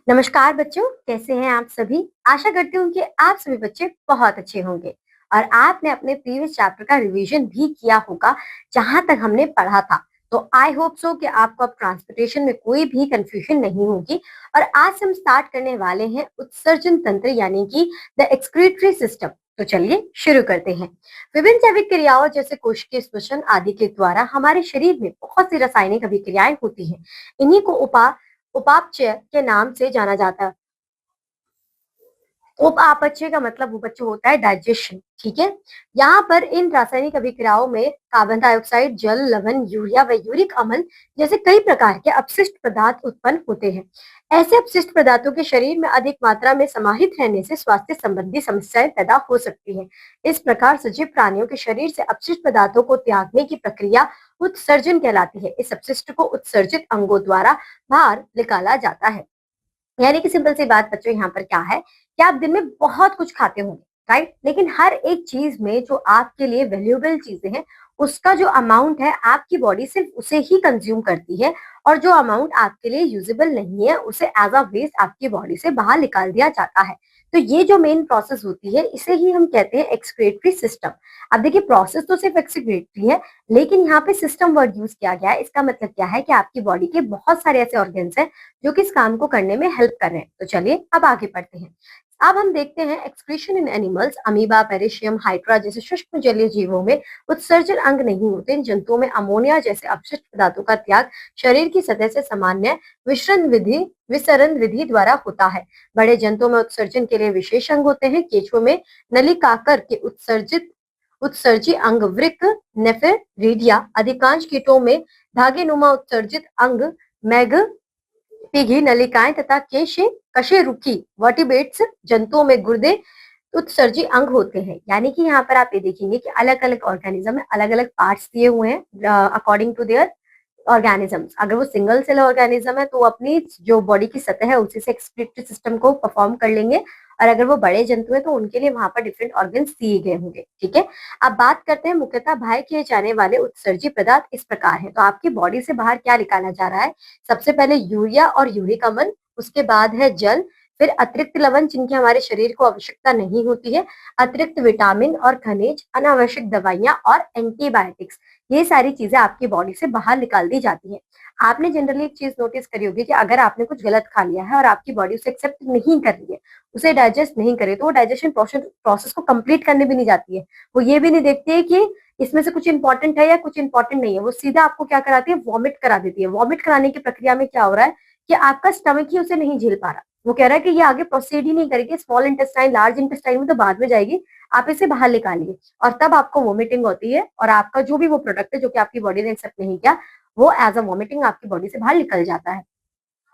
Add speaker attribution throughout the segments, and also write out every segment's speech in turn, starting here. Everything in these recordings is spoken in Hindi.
Speaker 1: नमस्कार बच्चों, कैसे हैं आप सभी? आशा करती हूँ कि आप सभी बच्चे बहुत अच्छे होंगे और आपने अपने प्रीवियस चैप्टर का रिवीजन भी किया होगा जहां तक हमने पढ़ा था। तो आई होप सो कि आपको अब ट्रांसपोर्टेशन में कोई भी कंफ्यूजन नहीं होगी। और आज हम स्टार्ट करने वाले हैं उत्सर्जन तंत्र यानी कि द एक्सक्रीटरी सिस्टम। तो चलिए शुरू करते हैं। विभिन्न जैविक क्रियाओं जैसे कोशिकीय श्वसन आदि के द्वारा हमारे शरीर में बहुत सी रासायनिक अभिक्रियाएं होती हैं। इन्हीं को उपापचय के नाम से जाना जाता है। उपापचय का मतलब उपचय होता है डाइजेशन, ठीक है। यहाँ पर इन रासायनिक अभिक्रियाओं में कार्बन डाइऑक्साइड, जल, लवण, यूरिया व यूरिक अम्ल जैसे कई प्रकार के अपशिष्ट पदार्थ उत्पन्न होते हैं। ऐसे अपशिष्ट पदार्थों के शरीर में अधिक मात्रा में समाहित रहने से स्वास्थ्य संबंधी समस्याएं पैदा हो सकती हैं। इस प्रकार सजीव प्राणियों के शरीर से अपशिष्ट पदार्थों को त्यागने की प्रक्रिया उत्सर्जन कहलाती है। इस अपशिष्ट को उत्सर्जित अंगों द्वारा बाहर निकाला जाता है। यानी कि सिंपल सी बात बच्चों यहाँ पर क्या है कि आप दिन में बहुत कुछ खाते होंगे, राइट, लेकिन हर एक चीज में जो आपके लिए वैल्यूएबल चीजें हैं उसका जो अमाउंट है आपकी बॉडी सिर्फ उसे ही कंज्यूम करती है और जो अमाउंट आपके लिए यूजेबल नहीं है उसे एज अ वेस्ट आपकी बॉडी से बाहर निकाल दिया जाता है। तो ये जो मेन प्रोसेस होती है इसे ही हम कहते हैं एक्सक्रीटरी सिस्टम। अब देखिए प्रोसेस तो सिर्फ एक्सक्रीटरी है, लेकिन यहाँ पे सिस्टम वर्ड यूज किया गया है। इसका मतलब क्या है कि आपकी बॉडी के बहुत सारे ऐसे ऑर्गन्स हैं जो कि इस काम को करने में हेल्प कर रहे हैं। तो चलिए अब आगे बढ़ते हैं। अब हम देखते हैं excretion in animals. Amoeba, paramecium, hydra जैसे सूक्ष्म जलीय जीवों में उत्सर्जन अंग नहीं होते। इन जंतुओं में अमोनिया जैसे अपशिष्ट पदार्थों का त्याग शरीर की सतह से सामान्य विसरण विधि द्वारा होता है। बड़े जंतुओं में उत्सर्जन के लिए विशेष अंग होते हैं। केंचुओं में नलिकाकर के उत्सर्जी अंग वृक्क नेफेरिडिया। अधिकांश कीटों में धागेनुमा उत्सर्जित अंग मैग पिघी नलिकाएं तथा कशेरुकी वर्टिब्रेट्स। जंतुओं में गुर्दे उत्सर्जी अंग होते हैं। यानी कि यहाँ पर आप ये देखेंगे कि अलग अलग ऑर्गेनिज्म में अलग अलग पार्ट्स दिए हुए हैं अकॉर्डिंग टू देयर ऑर्गेनिजम्स। अगर वो सिंगल सेल ऑर्गेनिज्म है तो वो अपनी जो बॉडी की सतह है उसी से एक्सक्रीटरी सिस्टम को परफॉर्म कर लेंगे, और अगर वो बड़े जंतु है तो उनके लिए वहां पर डिफरेंट ऑर्गन्स दिए गए होंगे, ठीक है। अब बात करते हैं मुख्यतः बाहर किए जाने वाले उत्सर्जी पदार्थ इस प्रकार है। तो आपकी बॉडी से बाहर क्या निकाला जा रहा है? सबसे पहले यूरिया और यूरिक अम्ल, उसके बाद है जल, फिर अतिरिक्त लवण जिनकी हमारे शरीर को आवश्यकता नहीं होती है, अतिरिक्त विटामिन और खनिज, अनावश्यक दवाइयां और एंटीबायोटिक्स। ये सारी चीजें आपकी बॉडी से बाहर निकाल दी जाती है। आपने जनरली एक चीज नोटिस करी होगी कि अगर आपने कुछ गलत खा लिया है और आपकी बॉडी उसे एक्सेप्ट नहीं कर रही है, उसे डाइजेस्ट नहीं करे, तो वो डाइजेशन प्रोसेस को कंप्लीट करने भी नहीं जाती है। वो ये भी नहीं देखती है कि इसमें से कुछ इंपॉर्टेंट है या कुछ इंपॉर्टेंट नहीं है। वो सीधा आपको क्या कराती है? वॉमिट करा देती है। वॉमिट कराने की प्रक्रिया में क्या हो रहा है कि आपका स्टमक ही उसे नहीं झेल पा रहा। वो कह रहा है कि ये आगे प्रोसीड ही नहीं करेगी, स्मॉल इंटेस्टाइन लार्ज इंटेस्टाइन में तो बाद में जाएगी, आप इसे बाहर निकालिए। और तब आपको वोमिटिंग होती है और आपका जो भी वो प्रोडक्ट है जो कि आपकी बॉडी ने एक्सेप्ट नहीं किया वो एज अ वोमिटिंग आपकी बॉडी से बाहर निकल जाता है।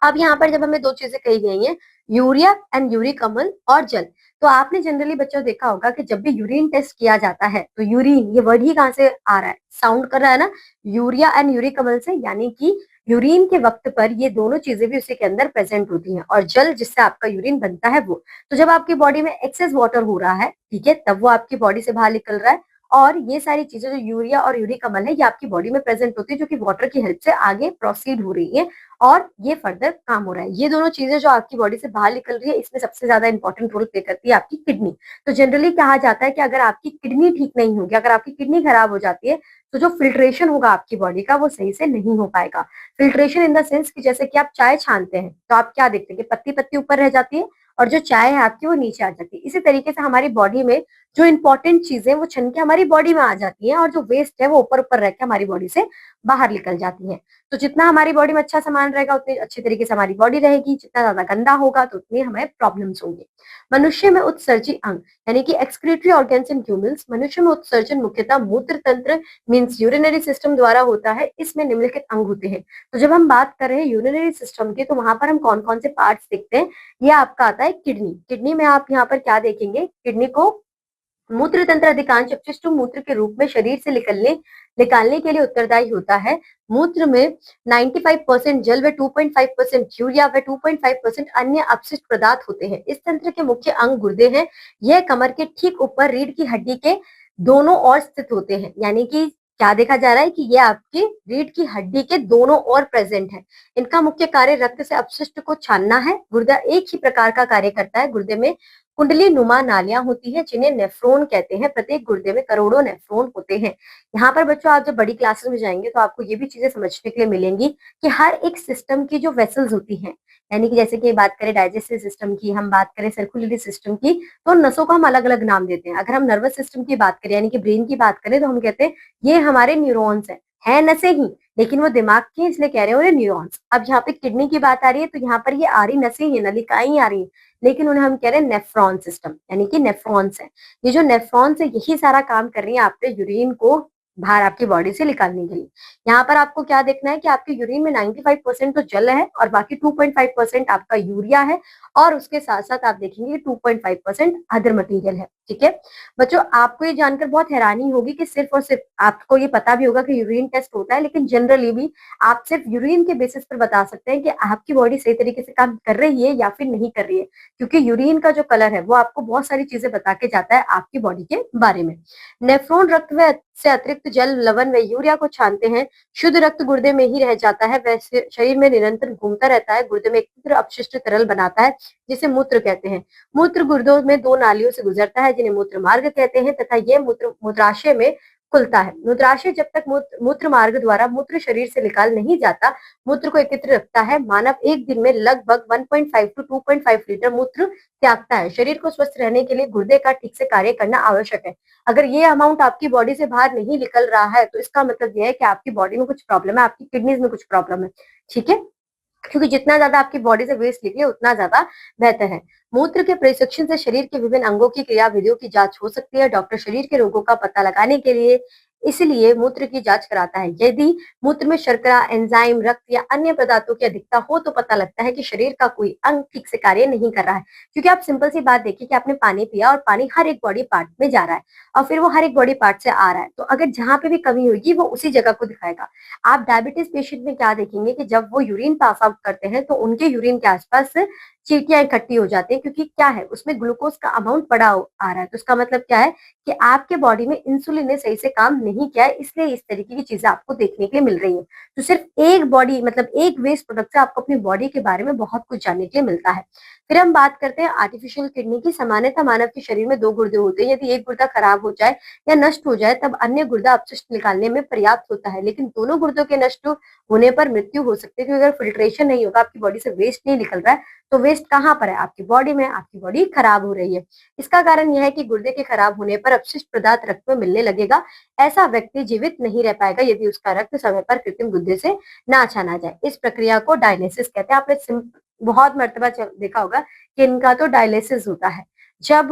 Speaker 1: अब यहाँ पर जब हमें दो चीजें कही गई हैं, यूरिया एंड यूरिक अम्ल और जल, तो आपने जनरली बच्चों देखा होगा कि जब भी यूरिन टेस्ट किया जाता है तो यूरिन ये वर्ड ही कहाँ से आ रहा है? साउंड कर रहा है ना, यूरिया एंड यूरिक अम्ल से। यानी कि यूरिन के वक्त पर ये दोनों चीजें भी उसी के अंदर प्रेजेंट होती हैं, और जल जिससे आपका यूरिन बनता है वो। तो जब आपकी बॉडी में एक्सेस वाटर हो रहा है, ठीक है, तब वो आपकी बॉडी से बाहर निकल रहा है। और ये सारी चीजें जो यूरिया और यूरिक अम्ल है ये आपकी बॉडी में प्रेजेंट होती है, जो कि वाटर की हेल्प से आगे प्रोसीड हो रही है और ये फर्दर काम हो रहा है। ये दोनों चीजें जो आपकी बॉडी से बाहर निकल रही है इसमें सबसे ज्यादा इंपॉर्टेंट रोल प्ले करती है आपकी किडनी। तो जनरली कहा जाता है कि अगर आपकी किडनी ठीक नहीं होगी, अगर आपकी किडनी खराब हो जाती है तो जो फिल्ट्रेशन होगा आपकी बॉडी का वो सही से नहीं हो पाएगा। फिल्ट्रेशन इन द सेंस कि जैसे कि आप चाय छानते हैं तो आप क्या देखते हैं कि पत्ती पत्ती ऊपर रह जाती है और जो चाय है आपकी वो नीचे आ जाती है। इसी तरीके से हमारी बॉडी में जो इंपॉर्टेंट चीजें वो छन के हमारी बॉडी में आ जाती है और जो वेस्ट है वो ऊपर ऊपर रह के हमारी बॉडी से बाहर निकल जाती है। तो जितना हमारी बॉडी में अच्छा सामान रहेगा उतनी अच्छी तरीके से हमारी बॉडी रहेगी, जितना ज्यादा गंदा होगा तो उतनी हमें प्रॉब्लम्स होंगी। मनुष्य में उत्सर्जी अंग यानी कि एक्सक्रीटरी ऑर्गन्स इन ह्यूमंस। मनुष्य में उत्सर्जन मुख्यतः मूत्र तंत्र मींस यूरिनरी सिस्टम द्वारा होता है। इसमें निम्नलिखित अंग होते हैं। तो जब हम बात कर रहे हैं यूरिनरी सिस्टम की तो वहां पर हम कौन कौन से पार्ट्स देखते हैं? ये आपका आता है किडनी। किडनी में आप यहाँ पर क्या देखेंगे? किडनी को मूत्र तंत्र अधिकांश अपशिष्ट मूत्र के रूप में शरीर से निकालने के लिए उत्तरदायी होता है। मूत्र में 95% जल व 2.5% यूरिया व 2.5% अन्य अपशिष्ट पदार्थ होते हैं। इस तंत्र के मुख्य अंग गुर्दे हैं। यह कमर के ठीक ऊपर रीढ़ की हड्डी के दोनों ओर स्थित होते हैं। यानी कि क्या देखा जा रहा है कि ये आपकी रीढ़ की हड्डी के दोनों ओर प्रेजेंट है। इनका मुख्य कार्य रक्त से अपशिष्ट को छानना है। गुर्दा एक ही प्रकार का कार्य करता है। गुर्दे में कुंडली नुमा नालियां होती है जिन्हें नेफ्रॉन कहते हैं। प्रत्येक गुर्दे में करोड़ों नेफ्रॉन होते हैं। यहाँ पर बच्चों आप जब बड़ी क्लासेस में जाएंगे तो आपको ये भी चीजें समझने के लिए मिलेंगी कि हर एक सिस्टम की जो वेसल्स होती हैं, यानी कि जैसे कि बात करें डाइजेस्टिव सिस्टम की, हम बात करें सर्कुलेटरी सिस्टम की, तो नसों को हम अलग अलग नाम देते हैं। अगर हम नर्वस सिस्टम की बात करें यानी कि ब्रेन की बात करें तो हम कहते हैं ये हमारे न्यूरॉन्स है नसें ही, लेकिन वो दिमाग की है इसलिए कह रहे हैं न्यूरॉन्स। अब यहाँ पे किडनी की बात आ रही है तो यहाँ पर ये आ रही नसें ही, नलिकाएं ही आ रही है, लेकिन उन्हें हम कह रहे हैं नेफ्रॉन सिस्टम, यानी कि नेफ्रॉन्स है। ये जो नेफ्रॉन्स है यही सारा काम कर रही है आपके यूरिन को बाहर आपकी बॉडी से निकालने के लिए। यहाँ पर आपको क्या देखना है कि आपके यूरिन में 95% तो जल है और बाकी 2.5% आपका यूरिया है, और उसके साथ साथ आप देखेंगे 2.5% अदर मटेरियल है। ठीक है बच्चों, आपको ये जानकर बहुत हैरानी होगी कि सिर्फ और सिर्फ आपको ये पता भी होगा कि यूरिन टेस्ट होता है, लेकिन जनरली भी आप सिर्फ यूरिन के बेसिस पर बता सकते हैं कि आपकी बॉडी सही तरीके से काम कर रही है या फिर नहीं कर रही है, क्योंकि यूरिन का जो कलर है वो आपको बहुत सारी चीजें बता के जाता है आपकी बॉडी के बारे में। नेफ्रॉन रक्त व से अतिरिक्त जल, लवण व यूरिया को छानते हैं। शुद्ध रक्त गुर्दे में ही रह जाता है, वैसे शरीर में निरंतर घूमता रहता है। गुर्दे में एक अपशिष्ट तरल बनाता है जिसे मूत्र कहते हैं। मूत्र गुर्दों में दो नालियों से गुजरता है जिन्हें मूत्र मार्ग कहते हैं तथा यह मूत्राशय में खुलता है। मूत्राशय जब तक मूत्र मार्ग द्वारा मूत्र शरीर से निकाल नहीं जाता, मूत्र को एकत्र रखता है। मानव एक दिन में लगभग 1.5 to 2.5 लीटर मूत्र त्यागता है। शरीर को स्वस्थ रहने के लिए गुर्दे का ठीक से कार्य करना आवश्यक है। अगर ये अमाउंट आपकी बॉडी से बाहर नहीं निकल रहा है तो इसका मतलब यह है कि आपकी बॉडी में कुछ प्रॉब्लम है, आपकी किडनीज में कुछ प्रॉब्लम है। ठीक है, क्योंकि जितना ज्यादा आपकी बॉडी से वेस्ट निकले उतना ज्यादा बेहतर है। मूत्र के परीक्षण से शरीर के विभिन्न अंगों की क्रियाविधियों की जांच हो सकती है। डॉक्टर शरीर के रोगों का पता लगाने के लिए इसलिए मूत्र की जांच कराता है। यदि मूत्र में शर्करा, एंजाइम, रक्त या अन्य पदार्थों की अधिकता हो तो पता लगता है कि शरीर का कोई अंग ठीक से कार्य नहीं कर रहा है। क्योंकि आप सिंपल सी बात देखिए कि आपने पानी पिया और पानी हर एक बॉडी पार्ट में जा रहा है और फिर वो हर एक बॉडी पार्ट से आ रहा है, तो अगर जहां पे भी कमी होगी वो उसी जगह को दिखाएगा। आप डायबिटीज पेशेंट में क्या देखेंगे कि जब वो यूरिन पास आउट करते हैं तो उनके यूरिन के आसपास चींटियां इकट्ठी हो जाती है, क्योंकि क्या है उसमें ग्लूकोज का अमाउंट बड़ा आ रहा है। तो इसका मतलब क्या है कि आपके बॉडी में इंसुलिन ने सही से काम नहीं किया है, इसलिए इस तरीके की चीजें आपको देखने के लिए मिल रही है। तो सिर्फ एक बॉडी मतलब एक वेस्ट प्रोडक्ट से आपको अपनी बॉडी के बारे में बहुत कुछ जानने के लिए मिलता है। फिर हम बात करते हैं आर्टिफिशियल किडनी की। सामान्यतः मानव के शरीर में दो गुर्दे होते हैं। यदि एक गुर्दा खराब हो जाए या नष्ट हो जाए तब अन्य गुर्दा अपशिष्ट निकालने में पर्याप्त होता है, लेकिन दोनों गुर्दों के नष्ट होने पर मृत्यु हो सकती है, क्योंकि अगर फिल्ट्रेशन नहीं होगा, आपकी बॉडी से वेस्ट नहीं निकल रहा है, तो वेस्ट कहाँ पर है? आपकी बॉडी में। आपकी बॉडी खराब हो रही है। इसका कारण यह है कि गुर्दे के खराब होने पर अपशिष्ट पदार्थ रक्त में मिलने लगेगा। ऐसा व्यक्ति जीवित नहीं रह पाएगा यदि उसका रक्त समय पर कृत्रिम गुर्दे से ना छाना जाए। इस प्रक्रिया को डायलिसिस कहते हैं। आपने बहुत मर्तबा देखा होगा कि इनका तो डायलिसिस होता है। जब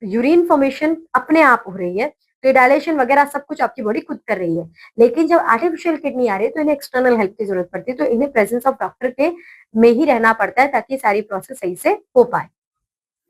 Speaker 1: यूरिन फॉर्मेशन अपने आप हो रही है तो ये डायलेशन वगैरह सब कुछ आपकी बॉडी खुद कर रही है, लेकिन जब आर्टिफिशियल किडनी आ रही है तो इन्हें एक्सटर्नल हेल्प की जरूरत पड़ती है। तो इन्हें प्रेजेंस ऑफ डॉक्टर के में ही रहना पड़ता है ताकि सारी प्रोसेस सही से हो पाए।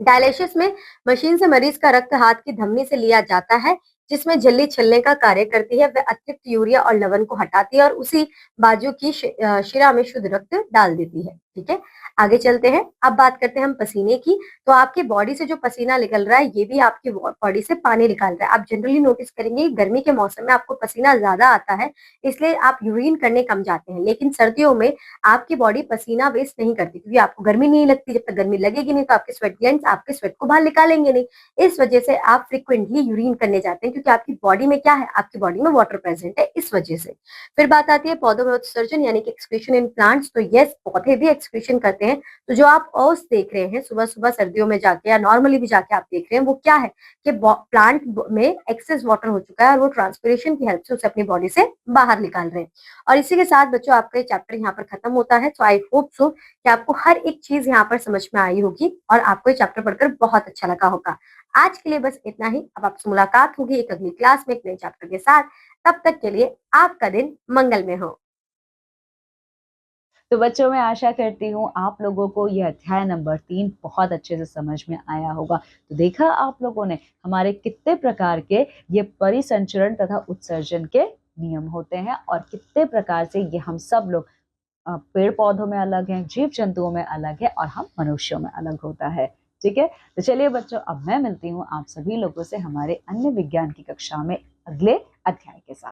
Speaker 1: डायलिसिस में मशीन से मरीज का रक्त हाथ की धमनी से लिया जाता है जिसमें झिल्ली छलने का कार्य करती है। वह अतिरिक्त यूरिया और लवण को हटाती है और उसी बाजू की शिरा में शुद्ध रक्त डाल देती है। ठीक है, आगे चलते हैं। अब बात करते हैं हम पसीने की। तो आपकी बॉडी से जो पसीना निकल रहा है ये भी आपकी बॉडी से पानी निकाल रहा है। आप जनरली नोटिस करेंगे गर्मी के मौसम में आपको पसीना ज्यादा आता है, इसलिए आप यूरिन करने कम जाते हैं, लेकिन सर्दियों में आपकी बॉडी पसीना वेस्ट नहीं करती क्योंकि आपको गर्मी नहीं लगती। जब तक गर्मी लगेगी नहीं तो आपके स्वेट ग्लैंड्स आपके स्वेट को बाहर निकालेंगे नहीं। इस वजह से आप फ्रिक्वेंटली यूरिन करने जाते हैं, क्योंकि आपकी बॉडी में क्या है? आपकी बॉडी में वाटर प्रेजेंट है, इस वजह से। फिर बात आती है पौधों में उत्सर्जन यानी कि एक्सक्रीशन इन प्लांट्स। तो यस, पौधे भी एक्सक्रीशन करते हैं। तो जो आप औस देख रहे हैं सुबह सुबह सर्दियों में जाके या नॉर्मली भी जाके आप देख रहे हैं, वो क्या है कि प्लांट में एक्सेस वाटर हो चुका है और वो ट्रांसपिरेशन की हेल्प से उसे अपनी बॉडी से बाहर निकाल रहे हैं। और इसी के साथ बच्चों आपका ये चैप्टर यहाँ पर खत्म होता है। सो आई होप सो कि आपको हर एक चीज यहाँ पर समझ में आई होगी और आपको ये चैप्टर पढ़कर बहुत अच्छा लगा होगा। आज के लिए बस इतना ही। अब आपसे मुलाकात होगी एक अगली क्लास में एक नए चैप्टर के साथ। तब तक के लिए आपका दिन मंगलमय हो।
Speaker 2: तो बच्चों, मैं आशा करती हूँ आप लोगों को यह अध्याय नंबर 3 बहुत अच्छे से समझ में आया होगा। तो देखा आप लोगों ने हमारे कितने प्रकार के ये परिसंचरण तथा उत्सर्जन के नियम होते हैं और कितने प्रकार से ये हम सब लोग पेड़ पौधों में अलग हैं, जीव जंतुओं में अलग है और हम मनुष्यों में अलग होता है। ठीक है, तो चलिए बच्चों, अब मैं मिलती हूँ आप सभी लोगों से हमारे अन्य विज्ञान की कक्षा में अगले अध्याय के साथ।